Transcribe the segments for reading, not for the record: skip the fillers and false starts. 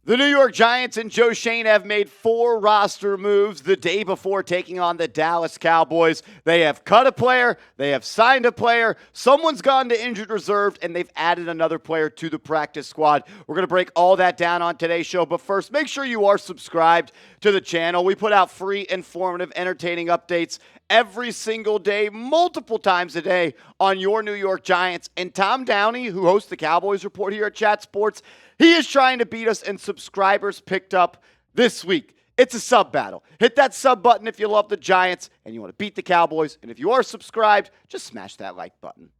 The New York Giants and Joe Schoen have made 4 roster moves the day before taking on the Dallas Cowboys. They have cut a player, they have signed a player, someone's gone to injured reserve, and they've added another player to the practice squad. We're going to break all that down on today's show, but first, make sure you are subscribed to the channel. We put out free, informative, entertaining updates every single day, multiple times a day on your New York Giants. And Tom Downey, who hosts the Cowboys Report here at Chat Sports, he is trying to beat us in subscribers picked up this week. It's a sub battle. Hit that sub button if you love the Giants and you want to beat the Cowboys. And if you are subscribed, just smash that like button.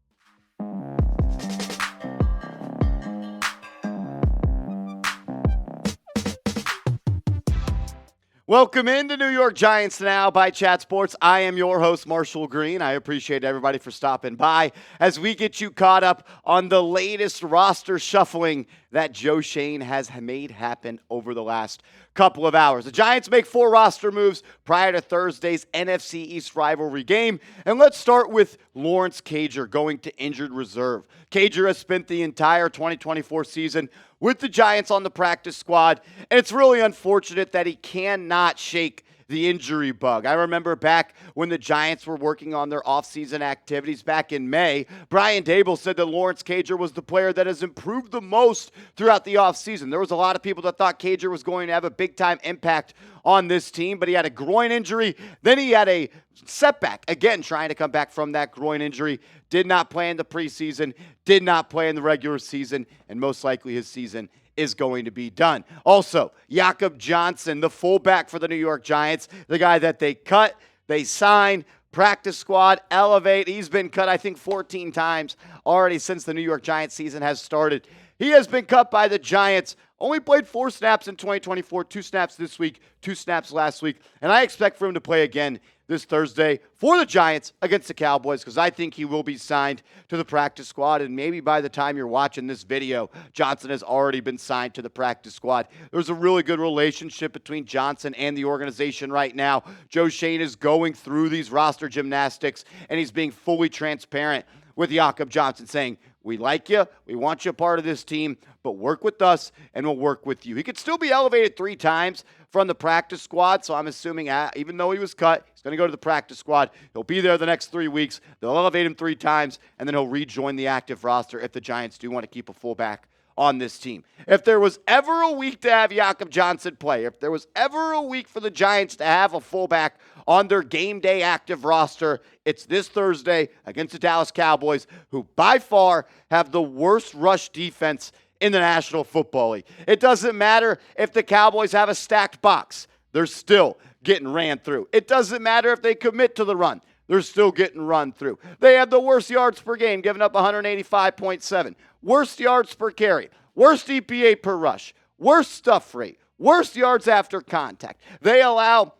Welcome into New York Giants Now by Chat Sports. I am your host, Marshall Green. I appreciate everybody for stopping by as we get you caught up on the latest roster shuffling that Joe Schoen has made happen over the last couple of hours. The Giants make 4 roster moves prior to Thursday's NFC East rivalry game. And let's start with Lawrence Cager going to injured reserve. Cager has spent the entire 2024 season with the Giants on the practice squad, and it's really unfortunate that he cannot shake the injury bug. I remember back when the Giants were working on their offseason activities back in May, Brian Daboll said that Lawrence Cager was the player that has improved the most throughout the offseason. There was a lot of people that thought Cager was going to have a big-time impact on this team, but he had a groin injury. Then he had a setback, again, trying to come back from that groin injury. Did not play in the preseason, did not play in the regular season, and most likely his season is going to be done. Also, Jakob Johnson, the fullback for the New York Giants, the guy that they cut, they signed, practice squad, elevate. He's been cut, I think, 14 times already since the New York Giants season has started. He has been cut by the Giants. Only played 4 snaps in 2024, 2 snaps this week, 2 snaps last week. And I expect for him to play again this Thursday for the Giants against the Cowboys because I think he will be signed to the practice squad. And maybe by the time you're watching this video, Johnson has already been signed to the practice squad. There's a really good relationship between Johnson and the organization right now. Joe Schoen is going through these roster gymnastics, and he's being fully transparent with Jakob Johnson, saying, we like you, we want you a part of this team, but work with us and we'll work with you. He could still be elevated 3 times from the practice squad, so I'm assuming even though he was cut, he's going to go to the practice squad. He'll be there the next 3 weeks. They'll elevate him 3 times, and then he'll rejoin the active roster if the Giants do want to keep a fullback on this team. If there was ever a week to have Jakob Johnson play, if there was ever a week for the Giants to have a fullback on their game day active roster, it's this Thursday against the Dallas Cowboys, who by far have the worst rush defense in the National Football League. It doesn't matter if the Cowboys have a stacked box. They're still getting ran through. It doesn't matter if they commit to the run. They're still getting run through. They have the worst yards per game, giving up 185.7. Worst yards per carry. Worst EPA per rush. Worst stuff rate. Worst yards after contact. They allow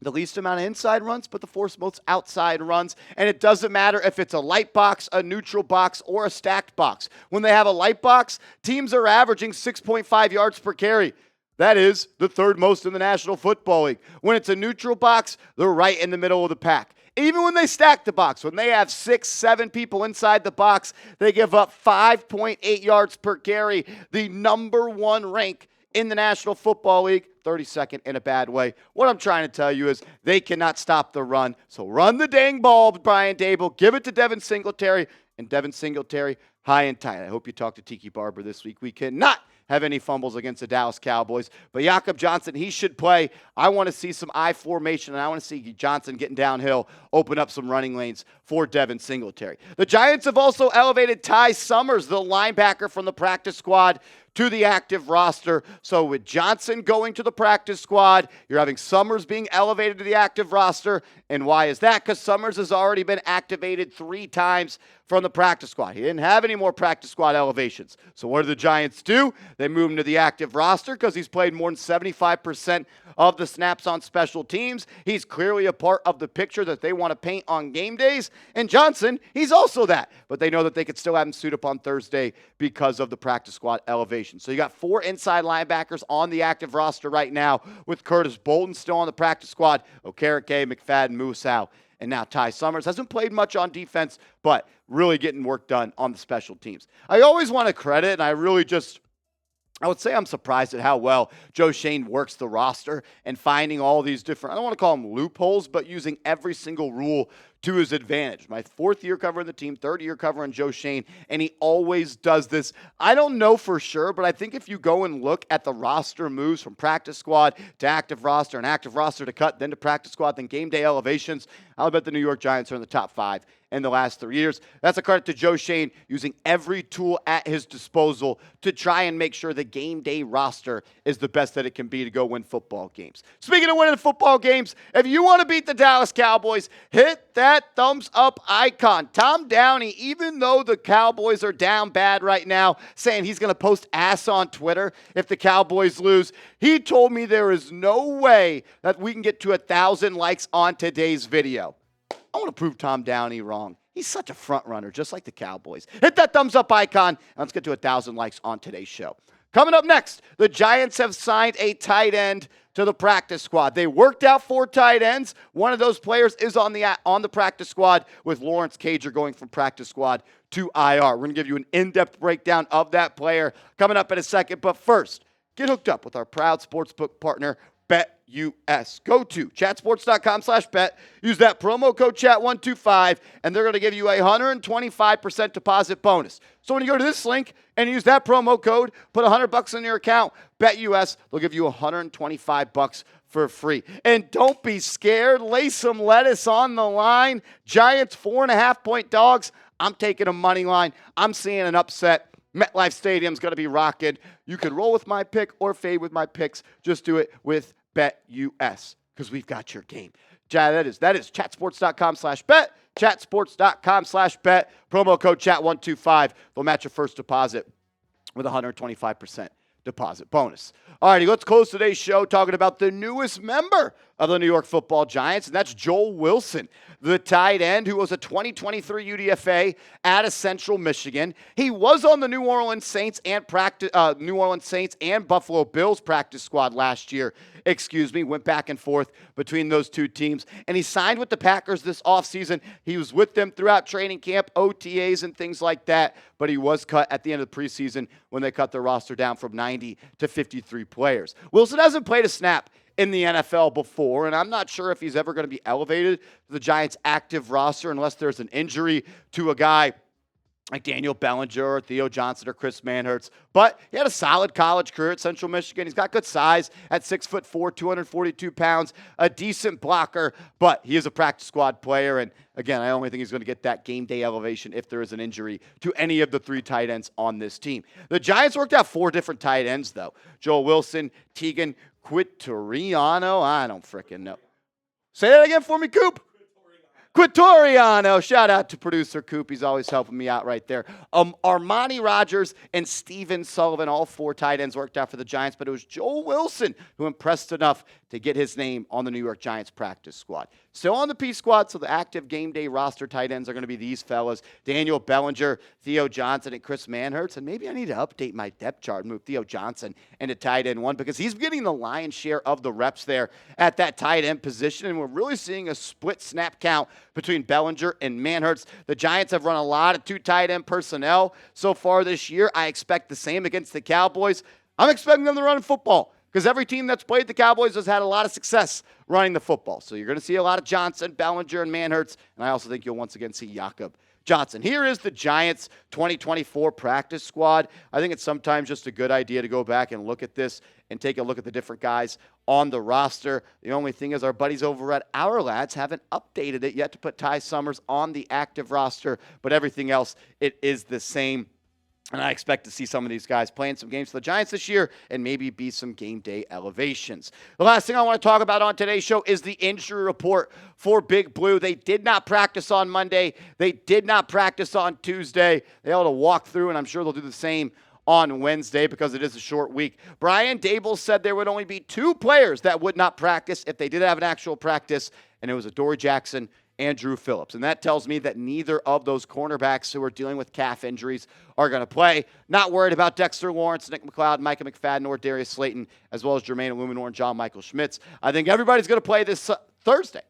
the least amount of inside runs, but the 4th most outside runs. And it doesn't matter if it's a light box, a neutral box, or a stacked box. When they have a light box, teams are averaging 6.5 yards per carry. That is the 3rd most in the National Football League. When it's a neutral box, they're right in the middle of the pack. Even when they stack the box, when they have 6, 7 people inside the box, they give up 5.8 yards per carry, the number 1 rank in the National Football League, 32nd in a bad way. What I'm trying to tell you is they cannot stop the run. So run the dang ball, Brian Daboll. Give it to Devin Singletary, and Devin Singletary high and tight. I hope you talk to Tiki Barber this week. We cannot have any fumbles against the Dallas Cowboys. But Jakob Johnson, he should play. I want to see some I formation, and I want to see Johnson getting downhill, open up some running lanes for Devin Singletary. The Giants have also elevated Tai Summers, the linebacker from the practice squad, to the active roster. So with Johnson going to the practice squad, you're having Summers being elevated to the active roster. And why is that? Because Summers has already been activated 3 times from the practice squad. He didn't have any more practice squad elevations. So what do the Giants do? They move him to the active roster because he's played more than 75% of the snaps on special teams. He's clearly a part of the picture that they want to paint on game days. And Johnson, he's also that. But they know that they could still have him suit up on Thursday because of the practice squad elevation. So you got 4 inside linebackers on the active roster right now, with Curtis Bolton still on the practice squad, Okereke, McFadden, Musau, and now Tai Summers. Hasn't played much on defense, but really getting work done on the special teams. I always want to credit, and I really just I would say I'm surprised at how well Joe Schoen works the roster and finding all these different, I don't want to call them loopholes, but using every single rule to his advantage. My fourth year covering the team, third year covering Joe Schoen, and he always does this. I don't know for sure, but I think if you go and look at the roster moves from practice squad to active roster and active roster to cut, then to practice squad, then game day elevations, I'll bet the New York Giants are in the top 5 in the last 3 years. That's a credit to Joe Schoen using every tool at his disposal to try and make sure the game day roster is the best that it can be to go win football games. Speaking of winning football games, if you want to beat the Dallas Cowboys, hit that thumbs up icon. Tom Downey, even though the Cowboys are down bad right now, saying he's going to post ass on Twitter if the Cowboys lose, he told me there is no way that we can get to 1,000 likes on today's video. I want to prove Tom Downey wrong. He's such a front runner, just like the Cowboys. Hit that thumbs up icon, and let's get to 1,000 likes on today's show. Coming up next, the Giants have signed a tight end to the practice squad. They worked out 4 tight ends. One of those players is on the practice squad, with Lawrence Cager going from practice squad to IR. We're going to give you an in-depth breakdown of that player coming up in a second. But first, get hooked up with our proud sportsbook partner, BetUS. Go to chatsports.com/bet. Use that promo code chat125, and they're going to give you a 125% deposit bonus. So when you go to this link and use that promo code, put $100 in your account, BetUS, they'll give you $125 for free. And don't be scared. Lay some lettuce on the line. Giants 4.5-point dogs. I'm taking a money line. I'm seeing an upset. MetLife Stadium's going to be rocking. You can roll with my pick or fade with my picks. Just do it with BetUS, because we've got your game. That is chatsports.com/bet. Chatsports.com/bet. Promo code chat125. They'll match your first deposit with 125% deposit bonus. All righty, let's close today's show talking about the newest member of the New York Football Giants, and that's Joel Wilson, the tight end who was a 2023 UDFA out of Central Michigan. He was on the New Orleans Saints and Buffalo Bills practice squad last year. Went back and forth between those two teams, and he signed with the Packers this offseason. He was with them throughout training camp, OTAs, and things like that, but he was cut at the end of the preseason when they cut their roster down from 90 to 53 players. Wilson hasn't played a snap in the NFL before, and I'm not sure if he's ever going to be elevated to the Giants' active roster unless there's an injury to a guy like Daniel Bellinger or Theo Johnson or Chris Manhertz. But he had a solid college career at Central Michigan. He's got good size at 6'4", 242 pounds, a decent blocker, but he is a practice squad player. And again, I only think he's going to get that game day elevation if there is an injury to any of the 3 tight ends on this team. The Giants worked out 4 different tight ends, though. Joel Wilson, Tegan Quitoriano, I don't frickin' know. Say that again for me, Coop. Quitoriano. Shout out to producer Coop. He's always helping me out right there. Armani Rogers and Steven Sullivan, all 4 tight ends worked out for the Giants, but it was Joel Wilson who impressed enough to get his name on the New York Giants practice squad. Still on the P squad, so the active game day roster tight ends are going to be these fellas: Daniel Bellinger, Theo Johnson, and Chris Manhertz. And maybe I need to update my depth chart and move Theo Johnson into tight end 1, because he's getting the lion's share of the reps there at that tight end position, and we're really seeing a split snap count between Bellinger and Manhertz. The Giants have run a lot of 2 tight end personnel so far this year. I expect the same against the Cowboys. I'm expecting them to run football, because every team that's played the Cowboys has had a lot of success running the football. So you're going to see a lot of Johnson, Bellinger, and Manhertz, and I also think you'll once again see Jakob Johnson. Here is the Giants 2024 practice squad. I think it's sometimes just a good idea to go back and look at this and take a look at the different guys on the roster. The only thing is our buddies over at Our Lads haven't updated it yet to put Tai Summers on the active roster, but everything else, it is the same. And I expect to see some of these guys playing some games for the Giants this year and maybe be some game day elevations. The last thing I want to talk about on today's show is the injury report for Big Blue. They did not practice on Monday. They did not practice on Tuesday. They had to walk through, and I'm sure they'll do the same on Wednesday because it is a short week. Brian Dable said there would only be 2 players that would not practice if they did have an actual practice, and it was Adoree Jackson and Drew Phillips. And that tells me that neither of those cornerbacks who are dealing with calf injuries are going to play. Not worried about Dexter Lawrence, Nick McLeod, Micah McFadden, or Darius Slayton, as well as Jermaine Illuminor and John Michael Schmitz. I think everybody's going to play this Thursday.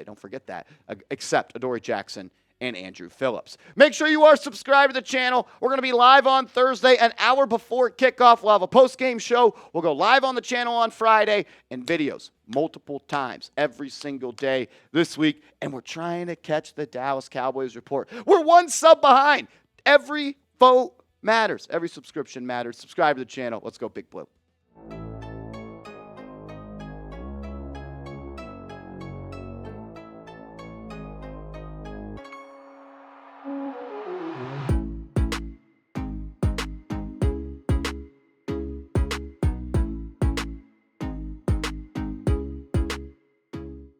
Don't forget that, except Adoree Jackson and Andrew Phillips. Make sure you are subscribed to the channel. We're going to be live on Thursday, an hour before kickoff. We'll have a post-game show. We'll go live on the channel on Friday and videos multiple times every single day this week. And we're trying to catch the Dallas Cowboys report. We're one sub behind. Every vote matters. Every subscription matters. Subscribe to the channel. Let's go Big Blue.